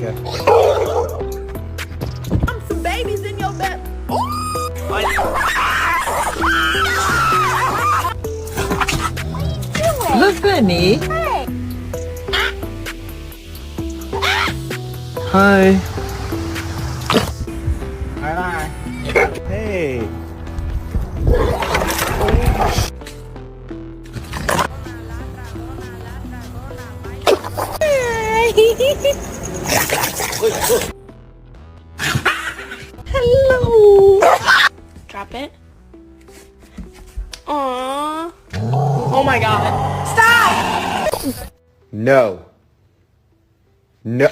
Okay. Some babies in your bed. Look, Benny. Hi. Bye. Hey. Hello. Drop it. Aww. Oh my god. Stop! No. No.